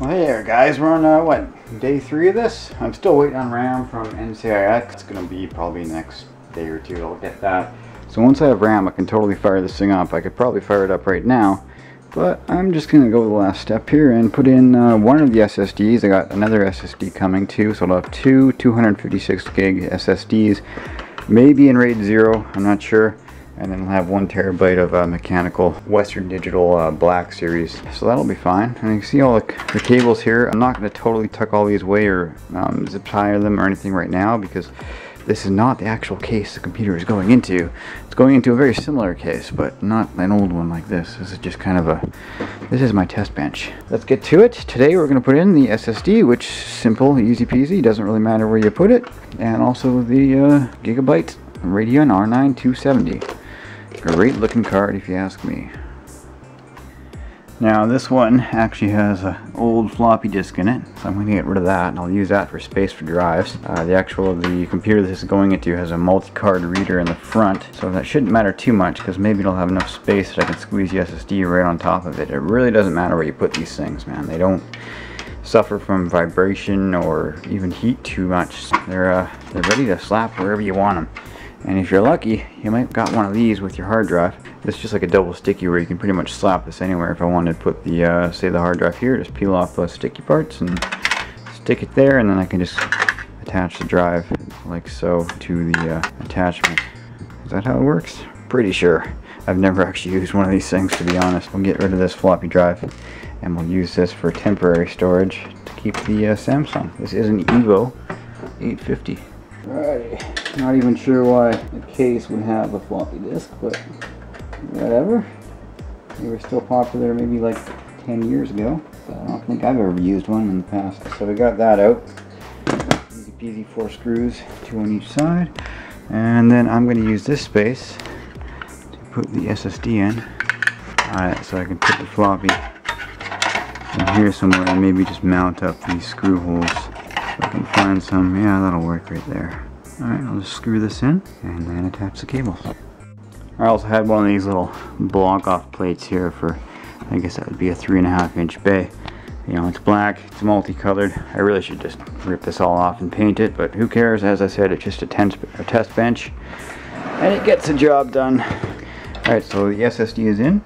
Well, hey there guys, we're on what, day 3 of this? I'm still waiting on RAM from NCIX. It's gonna be probably next day or two I'll get that. So once I have RAM, I can totally fire this thing up. I could probably fire it up right now, but I'm just gonna go the last step here and put in one of the SSDs. I got another SSD coming too, so I'll have two 256 gig SSDs, maybe in RAID 0, I'm not sure. And then I'll have 1 terabyte of mechanical Western Digital Black Series. So that'll be fine. And you can see all the cables here. I'm not going to totally tuck all these away or zip tie them or anything right now, because this is not the actual case the computer is going into. It's going into a very similar case, but not an old one like this. This is just kind of this is my test bench. Let's get to it. Today we're going to put in the SSD, which is simple, easy peasy, doesn't really matter where you put it. And also the GIGABYTE Radeon R9 270. Great looking card if you ask me. Now this one actually has an old floppy disk in it, so I'm going to get rid of that and I'll use that for space for drives. The computer this is going into has a multi-card reader in the front, so that shouldn't matter too much because maybe it'll have enough space that I can squeeze the SSD right on top of it. It really doesn't matter where you put these things, man. They don't suffer from vibration or even heat too much. They're ready to slap wherever you want them. And if you're lucky, you might have got one of these with your hard drive. It's just like a double sticky where you can pretty much slap this anywhere. If I wanted to put the, say the hard drive here, just peel off those sticky parts and stick it there, and then I can just attach the drive like so to the attachment. Is that how it works? Pretty sure. I've never actually used one of these things, to be honest. We'll get rid of this floppy drive and we'll use this for temporary storage to keep the Samsung. This is an Evo 850. Alrighty, not even sure why the case would have a floppy disk, but whatever. They were still popular maybe like 10 years ago, but I don't think I've ever used one in the past. So we got that out. Easy peasy, 4 screws, 2 on each side. And then I'm going to use this space to put the SSD in. Alright, so I can put the floppy in here somewhere and maybe just mount up these screw holes. I can find some, yeah, that'll work right there. Alright, I'll just screw this in and then attach the cables. I also had one of these little block off plates here for, I guess that would be a 3.5 inch bay. You know, it's black, it's multicolored. I really should just rip this all off and paint it, but who cares? As I said, it's just a test bench and it gets the job done. Alright, so the SSD is in.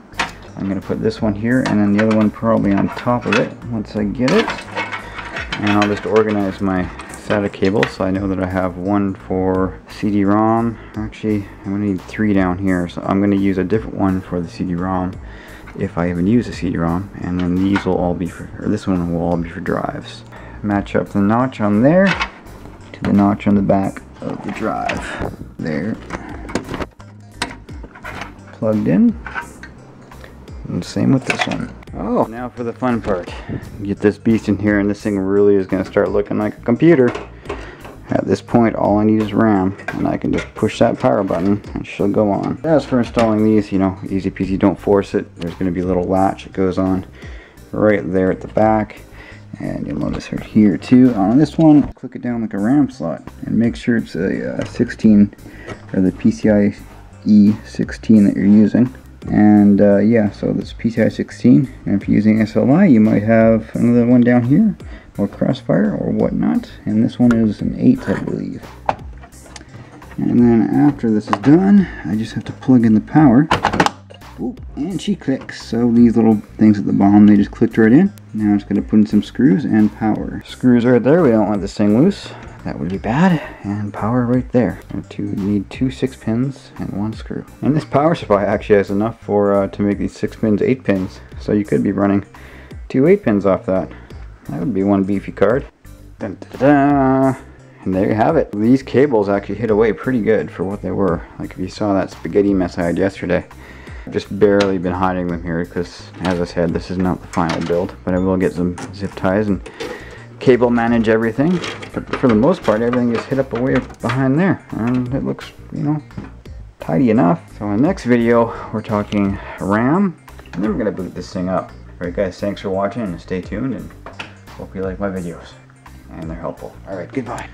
I'm going to put this one here and then the other one probably on top of it once I get it. And I'll just organize my SATA cables so I know that I have one for CD-ROM. Actually, I'm going to need 3 down here, so I'm going to use a different one for the CD-ROM if I even use a CD-ROM. And then these will all be for, or this one will all be for drives. Match up the notch on there to the notch on the back of the drive. There. Plugged in. And same with this one. Oh, now for the fun part. Get this beast in here and this thing really is going to start looking like a computer. At this point, all I need is RAM, and I can just push that power button and she'll go on. As for installing these, you know, easy peasy, don't force it. There's going to be a little latch that goes on right there at the back. And you'll notice right here too. On this one, click it down like a RAM slot and make sure it's a 16 or the PCI-E 16 that you're using. And yeah, so this PCI 16, and if you're using SLI, you might have another one down here, or Crossfire, or whatnot. And this one is an 8, I believe. And then after this is done, I just have to plug in the power. Ooh, and she clicks. So these little things at the bottom, they just clicked right in. Now I'm just going to put in some screws and power. Screws right there, we don't want this thing loose. That would be bad. And power right there. Need 2 6 pins and 1 screw. And this power supply actually has enough for to make these 6 pins 8 pins. So you could be running 2 8 pins off that. That would be one beefy card. Dun, da, da, da. And there you have it. These cables actually hit away pretty good for what they were. Like if you saw that spaghetti mess I had yesterday. I've just barely been hiding them here because, as I said, this is not the final build. But I will get some zip ties and cable manage everything, but for the most part everything is hid up away behind there and it looks, you know, tidy enough. So in the next video we're talking RAM and then we're gonna boot this thing up. Alright guys, thanks for watching and stay tuned and hope you like my videos and they're helpful. Alright, goodbye.